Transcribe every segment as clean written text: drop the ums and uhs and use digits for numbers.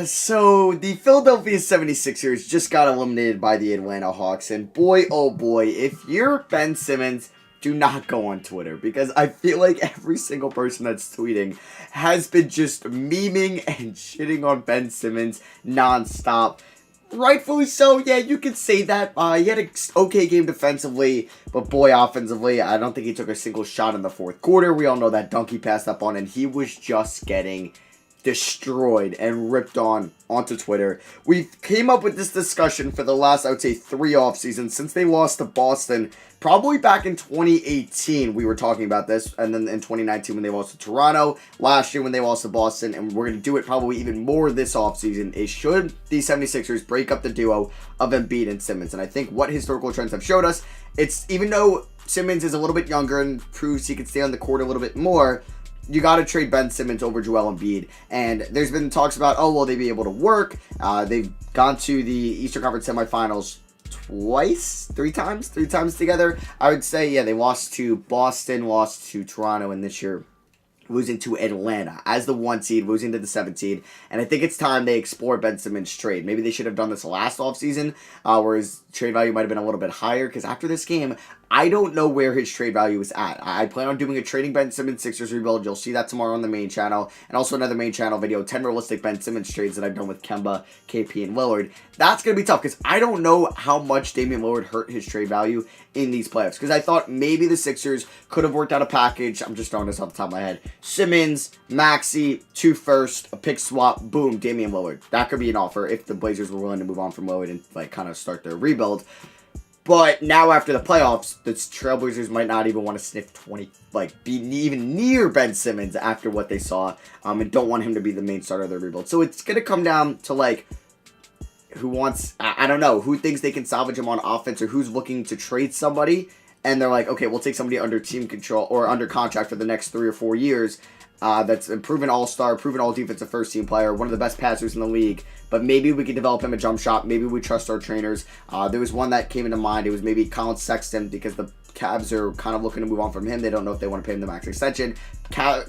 So the Philadelphia 76ers just got eliminated by the Atlanta Hawks, and boy, oh boy, if you're Ben Simmons, do not go on Twitter, because I feel like every single person that's tweeting has been just memeing and shitting on Ben Simmons nonstop. Rightfully so, yeah, you could say that. He had an okay game defensively, but boy, offensively, I don't think he took a single shot in the fourth quarter. We all know that dunk he passed up on, and he was just getting destroyed and ripped onto Twitter. We came up with this discussion for the last, I would say, 3 off seasons since they lost to Boston. Probably back in 2018, we were talking about this, and then in 2019 when they lost to Toronto, last year when they lost to Boston, and we're going to do it probably even more this offseason, is should the 76ers break up the duo of Embiid and Simmons. And I think what historical trends have showed us, it's even though Simmons is a little bit younger and proves he can stay on the court a little bit more, you got to trade Ben Simmons over Joel Embiid. And there's been talks about, oh, will they be able to work? They've gone to the Eastern Conference semifinals three times together. I would say, yeah, they lost to Boston, lost to Toronto, and this year losing to Atlanta as the 1 seed, losing to the 7 seed. And I think it's time they explore Ben Simmons' trade. Maybe they should have done this last offseason, where his trade value might have been a little bit higher, because after this game, I don't know where his trade value is at. I plan on doing a trading Ben Simmons Sixers rebuild. You'll see that tomorrow on the main channel. And also another main channel video, 10 realistic Ben Simmons trades that I've done with Kemba, KP, and Lillard. That's going to be tough because I don't know how much Damian Lillard hurt his trade value in these playoffs. Because I thought maybe the Sixers could have worked out a package. I'm just throwing this off the top of my head. Simmons, Maxey, 2 firsts, a pick swap, boom, Damian Lillard. That could be an offer if the Blazers were willing to move on from Lillard and like kind of start their rebuild. But now after the playoffs, the Trailblazers might not even want to sniff 20, be even near Ben Simmons after what they saw, and don't want him to be the main starter of their rebuild. So it's going to come down to, who wants, I don't know, who thinks they can salvage him on offense, or who's looking to trade somebody, and they're like, okay, we'll take somebody under team control, or under contract for the next 3 or 4 years, that's a proven all-star, proven all-defensive first-team player, one of the best passers in the league, but maybe we can develop him a jump shot, maybe we trust our trainers. There was one that came into mind, it was maybe Colin Sexton, because the Cavs are kind of looking to move on from him. They don't know if they want to pay him the max extension.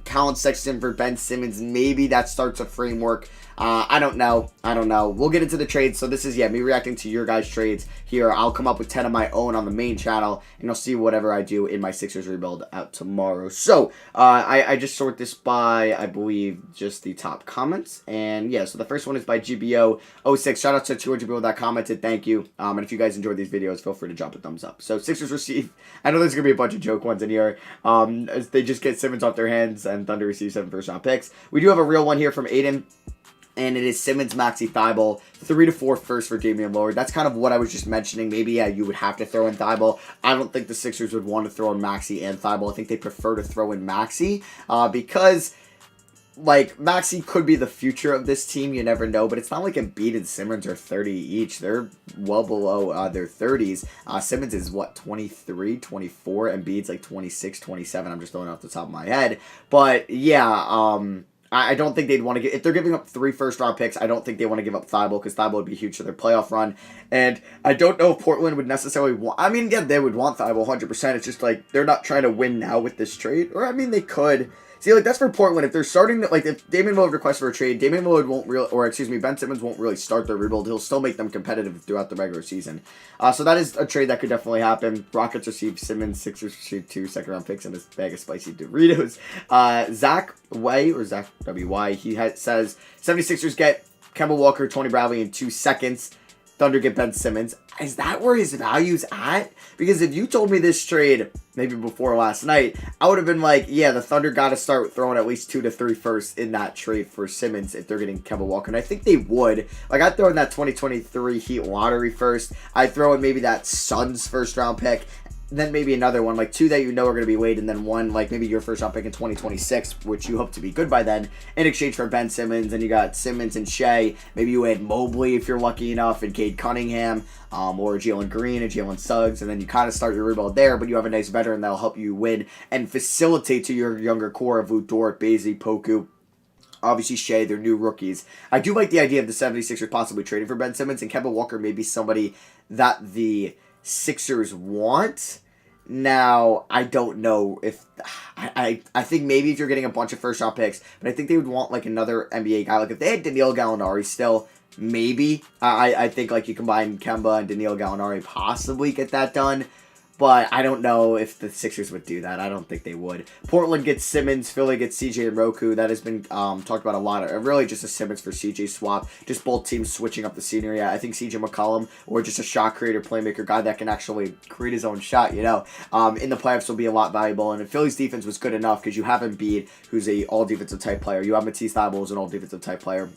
Colin Sexton for Ben Simmons, maybe that starts a framework. I don't know. We'll get into the trades. So this is, me reacting to your guys' trades here. I'll come up with 10 of my own on the main channel, and you'll see whatever I do in my Sixers rebuild out tomorrow. So I just sort this by, I believe, just the top comments. And yeah, so the first one is by GBO06. Shout out to 200 people that commented. Thank you. And if you guys enjoyed these videos, feel free to drop a thumbs up. So Sixers receive, I know there's going to be a bunch of joke ones in here. As they just get Simmons off their hands, and Thunder receive 7 first-round picks. We do have a real one here from Aiden. And it is Simmons, Maxey, Thibault, 3 to 4 first for Damian Lillard. That's kind of what I was just mentioning. Maybe, you would have to throw in Thibault. I don't think the Sixers would want to throw in Maxey and Thibault. I think they prefer to throw in Maxey because, Maxey could be the future of this team. You never know. But it's not like Embiid and Simmons are 30 each. They're well below their 30s. Simmons is, 23, 24. Embiid's 26, 27. I'm just throwing it off the top of my head. But, yeah, I don't think they'd want to get, if they're giving up 3 first-round picks, I don't think they want to give up Thibault, because Thibault would be huge to their playoff run. And I don't know if Portland would necessarily want, they would want Thibault 100%. It's just they're not trying to win now with this trade. Or, they could. See, that's for Portland. If they're starting, if Damian Lillard requests for a trade, Ben Simmons won't really start their rebuild. He'll still make them competitive throughout the regular season. So that is a trade that could definitely happen. Rockets receive Simmons, Sixers receive 2 second-round picks, and a bag of spicy Doritos. Zach WY, he says, 76ers get Kemba Walker, Tony Bradley in 2 seconds. Thunder get Ben Simmons. Is that where his value's at? Because if you told me this trade maybe before last night, I would have been like, yeah, the Thunder got to start throwing at least 2 to 3 firsts in that trade for Simmons if they're getting Kemba Walker. And I think they would. I'd throw in that 2023 Heat lottery first. I'd throw in maybe that Suns first round pick. Then maybe another one, 2 that you know are going to be late, and then one, maybe your first round pick in 2026, which you hope to be good by then, in exchange for Ben Simmons. And you got Simmons and Shea. Maybe you add Mobley if you're lucky enough, and Cade Cunningham, or Jalen Green and Jalen Suggs, and then you kind of start your rebuild there, but you have a nice veteran that'll help you win and facilitate to your younger core of Lu Dort, Bazley, Poku. Obviously, Shea, they're new rookies. I do like the idea of the 76ers possibly trading for Ben Simmons, and Kemba Walker may be somebody that the Sixers want. Now, I don't know if I think maybe if you're getting a bunch of first round picks, but I think they would want like another NBA guy. Like if they had Danilo Gallinari still, maybe. I think like you combine Kemba and Danilo Gallinari, possibly get that done. But I don't know if the Sixers would do that. I don't think they would. Portland gets Simmons. Philly gets CJ and Roku. That has been talked about a lot. Really just a Simmons for CJ swap. Just both teams switching up the scenery. I think CJ McCollum, or just a shot creator, playmaker guy that can actually create his own shot, in the playoffs will be a lot valuable. And Philly's defense was good enough because you have Embiid, who's a all-defensive type player. You have Matisse Thybulle, who's an all-defensive type player.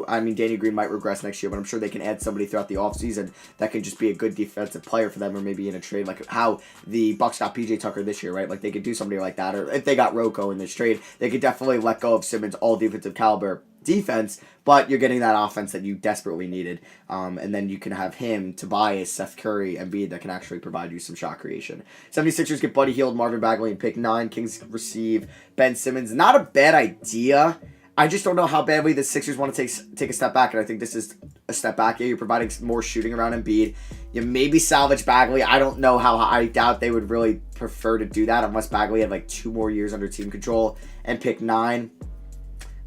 I mean, Danny Green might regress next year, but I'm sure they can add somebody throughout the offseason that can just be a good defensive player for them, or maybe in a trade, like how the Bucks got PJ Tucker this year, right? Like, they could do somebody like that, or if they got Rocco in this trade, they could definitely let go of Simmons' all-defensive caliber defense, but you're getting that offense that you desperately needed, and then you can have him, Tobias, Seth Curry, Embiid that can actually provide you some shot creation. 76ers get Buddy Hield, Marvin Bagley, and pick 9. Kings receive Ben Simmons. Not a bad idea. I just don't know how badly the Sixers want to take a step back, and I think this is a step back. Yeah, you're providing more shooting around Embiid. You maybe salvage Bagley. I don't know how. I doubt they would really prefer to do that unless Bagley had like 2 more years under team control and pick 9.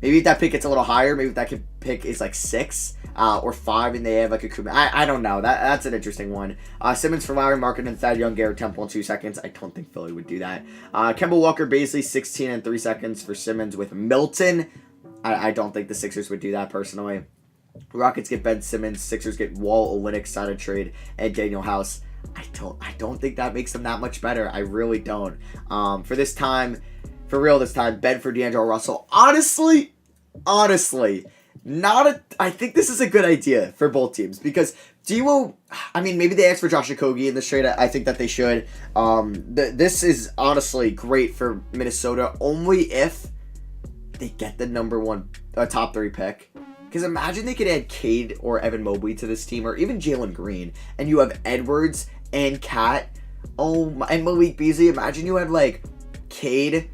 Maybe if that pick gets a little higher, maybe if that pick is like 6 or 5 and they have like a Kuma. I don't know. That's an interesting one. Simmons for Lowry, Markin, and Thad Young, Garrett Temple in 2 seconds. I don't think Philly would do that. Kemba Walker, Baisley, 16 and 3 seconds for Simmons with Milton. I don't think the Sixers would do that personally. Rockets get Ben Simmons. Sixers get Wall, Olynyk, sign a trade, and Daniel House. I don't think that makes them that much better. I really don't. For real this time, Ben for D'Angelo Russell. Honestly, I think this is a good idea for both teams because D'Lo, I mean, maybe they asked for Josh Okogie in this trade. I think that they should. This is honestly great for Minnesota only if they get the number 1 top 3 pick. Because imagine they could add Cade or Evan Mobley to this team, or even Jalen Green, and you have Edwards and Cat, and Malik Beasley. Imagine you had like Cade,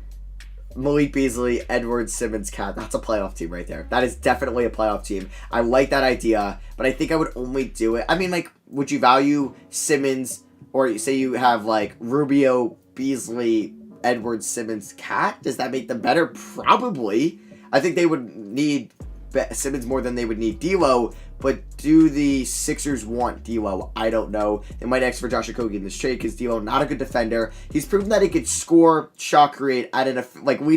Malik Beasley, Edwards, Simmons, Cat. That's a playoff team right there. That is definitely a playoff team. I like that idea, but I think I would only do it. I mean, like, would you value Simmons, or say you have like Rubio, Beasley, Edwards, Simmons, Cat? Does that make them better? Probably. I think they would need Simmons more than they would need D'Lo, but do the Sixers want D'Lo? I don't know. They might ask for Josh Okogie in this trade because D'Lo not a good defender. He's proven that he could score, shot create, lead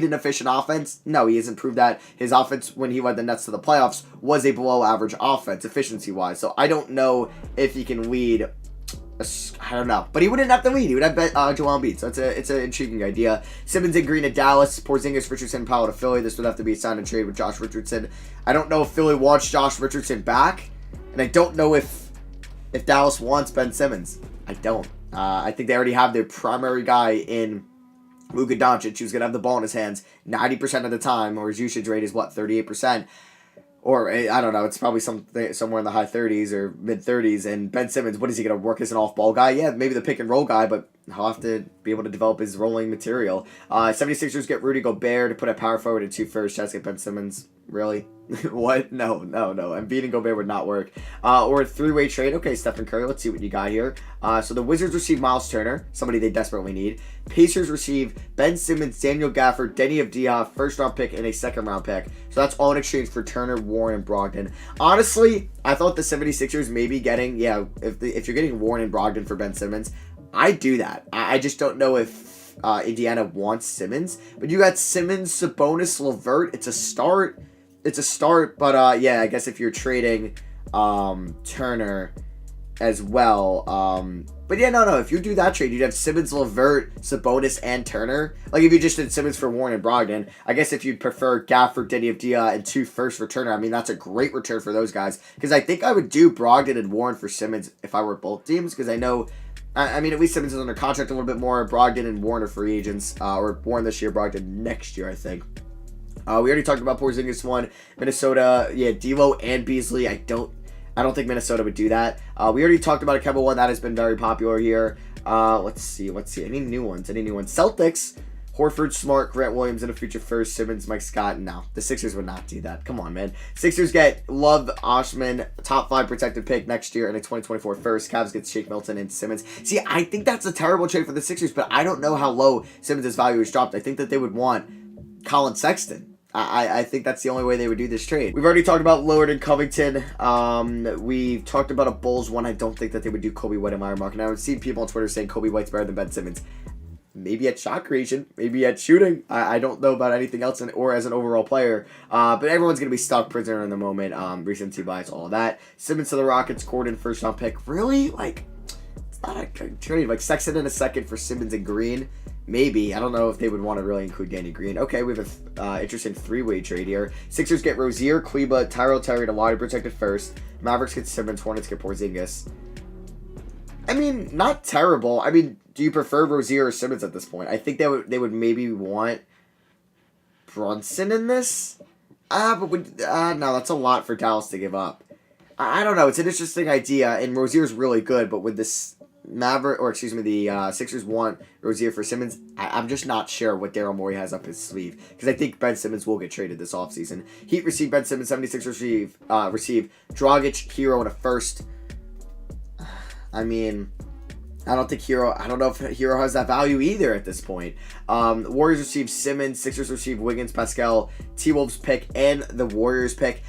an efficient offense. No, he hasn't proved that. His offense when he led the Nets to the playoffs was a below average offense efficiency wise. So I don't know if he can lead. I don't know, but he wouldn't have to lead. He would have Joel Embiid, so it's an intriguing idea. Simmons and Green to Dallas, Porzingis, Richardson, Powell to Philly. This would have to be a sign and trade with Josh Richardson. I don't know if Philly wants Josh Richardson back, and I don't know if Dallas wants Ben Simmons. I don't. I think they already have their primary guy in Luka Doncic, who's gonna have the ball in his hands 90% of the time, or his usage rate is 38%. Or, I don't know, it's probably somewhere in the high 30s or mid-30s. And Ben Simmons, what is he going to work as an off-ball guy? Yeah, maybe the pick-and-roll guy, but he'll have to be able to develop his rolling material. 76ers get Rudy Gobert to put a power forward and 2 first. Jets get Ben Simmons. Really? What? No. Embiid and Gobert would not work. Or a 3-way trade. Okay, Stephen Curry, let's see what you got here. So the Wizards receive Miles Turner, somebody they desperately need. Pacers receive Ben Simmons, Daniel Gafford, Denny Avdija, first-round pick, and a second-round pick. So that's all in exchange for Turner, Warren, and Brogdon. Honestly, I thought the 76ers may be getting, if you're getting Warren and Brogdon for Ben Simmons, I'd do that. I just don't know if Indiana wants Simmons. But you got Simmons, Sabonis, LeVert. It's a start, but I guess if you're trading Turner as well. But yeah, no. If you do that trade, you'd have Simmons, LeVert, Sabonis, and Turner. Like if you just did Simmons for Warren and Brogdon. I guess if you'd prefer Gafford, Denny Avdija, and 2 firsts for Turner, I mean that's a great return for those guys. Because I think I would do Brogdon and Warren for Simmons if I were both teams. Because I know, I mean at least Simmons is under contract a little bit more. Brogdon and Warren are free agents, or Warren this year, Brogdon next year, I think. We already talked about Porzingis one. Minnesota, D'Lo and Beasley. I don't think Minnesota would do that. We already talked about a Kemba one that has been very popular here. Let's see. Any new ones? Celtics. Horford, Smart, Grant Williams, and a future first. Simmons, Mike Scott. No, the Sixers would not do that. Come on, man. Sixers get Love, Oshman, top 5 protected pick next year, and a 2024 first. Cavs get Shake Milton and Simmons. See, I think that's a terrible trade for the Sixers, but I don't know how low Simmons' value has dropped. I think that they would want Colin Sexton. I think that's the only way they would do this trade. We've already talked about Lillard and Covington. We've talked about a Bulls one. I don't think that they would do Kobe White and Myron Mark. And I've seen people on Twitter saying Kobe White's better than Ben Simmons. Maybe at shot creation, maybe at shooting. I don't know about anything else or as an overall player. But everyone's going to be stuck prisoner in the moment. Recency bias, all of that. Simmons to the Rockets, Gordon, first round pick. Really? Like, it's not a good trade. Like, Sexton in a second for Simmons and Green. Maybe. I don't know if they would want to really include Danny Green. Okay, we have an interesting 3-way trade here. Sixers get Rozier, Kleba, Tyrell Terry, and a wide protected first. Mavericks get Simmons, Hornets get Porzingis. I mean, not terrible. I mean, do you prefer Rozier or Simmons at this point? I think they would maybe want Brunson in this. No, that's a lot for Dallas to give up. I don't know. It's an interesting idea, and Rozier's really good, but with this the Sixers want Rozier for Simmons, I'm just not sure what Daryl Morey has up his sleeve, because I think Ben Simmons will get traded this offseason. Heat receive Ben Simmons, 76ers receive Dragic, Hero, and a first. I mean, I don't know if Hero has that value either at this point. Warriors receive Simmons, Sixers receive Wiggins, Pascal, T-Wolves pick, and the Warriors pick.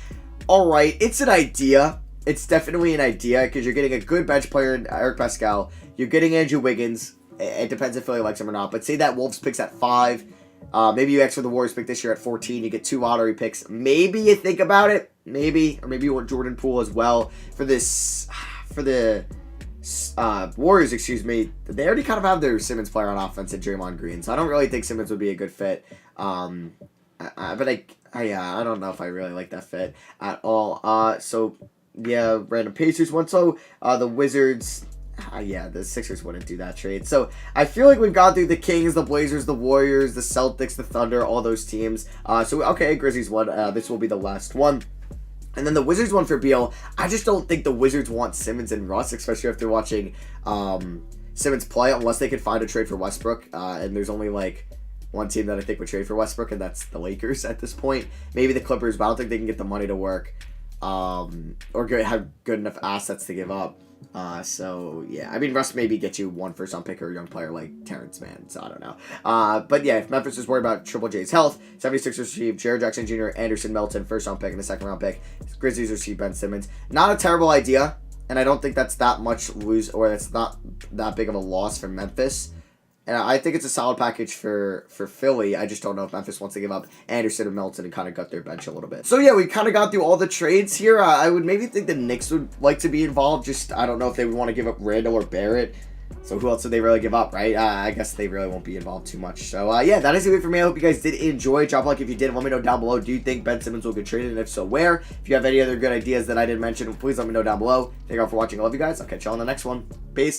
All right, it's an idea. It's definitely an idea, because you're getting a good bench player in Eric Pascal. You're getting Andrew Wiggins. It depends if Philly likes him or not. But say that Wolves picks at 5. Maybe you extra the Warriors pick this year at 14. You get 2 lottery picks. Maybe you think about it. Maybe. Or maybe you want Jordan Poole as well for this. For the Warriors, excuse me. They already kind of have their Simmons player on offense at Draymond Green. So I don't really think Simmons would be a good fit. But I don't know if I really like that fit at all. Yeah, random Pacers one. So, the Wizards, the Sixers wouldn't do that trade. So, I feel like we've gone through the Kings, the Blazers, the Warriors, the Celtics, the Thunder, all those teams. Grizzlies one. This will be the last one. And then the Wizards one for Beal. I just don't think the Wizards want Simmons and Russ, especially if they're watching Simmons play, unless they could find a trade for Westbrook. And there's only, one team that I think would trade for Westbrook, and that's the Lakers at this point. Maybe the Clippers, but I don't think they can get the money to work. Or have good enough assets to give up. I mean, Russ maybe get you 1 first-round pick or a young player like Terrence Mann, so I don't know. But yeah, if Memphis is worried about Triple J's health, 76ers receive Jared Jackson Jr., Anderson Melton, first-round pick, and a second-round pick. Grizzlies receive Ben Simmons. Not a terrible idea, and I don't think that's that much that's not that big of a loss for Memphis. And I think it's a solid package for Philly. I just don't know if Memphis wants to give up Anderson and Melton and kind of gut their bench a little bit. So yeah, we kind of got through all the trades here. I would maybe think the Knicks would like to be involved. Just, I don't know if they would want to give up Randall or Barrett. So who else would they really give up, right? I guess they really won't be involved too much. So that is it for me. I hope you guys did enjoy. Drop a like if you did. Let me know down below. Do you think Ben Simmons will get traded? And if so, where? If you have any other good ideas that I didn't mention, please let me know down below. Thank you all for watching. I love you guys. I'll catch you all on the next one. Peace.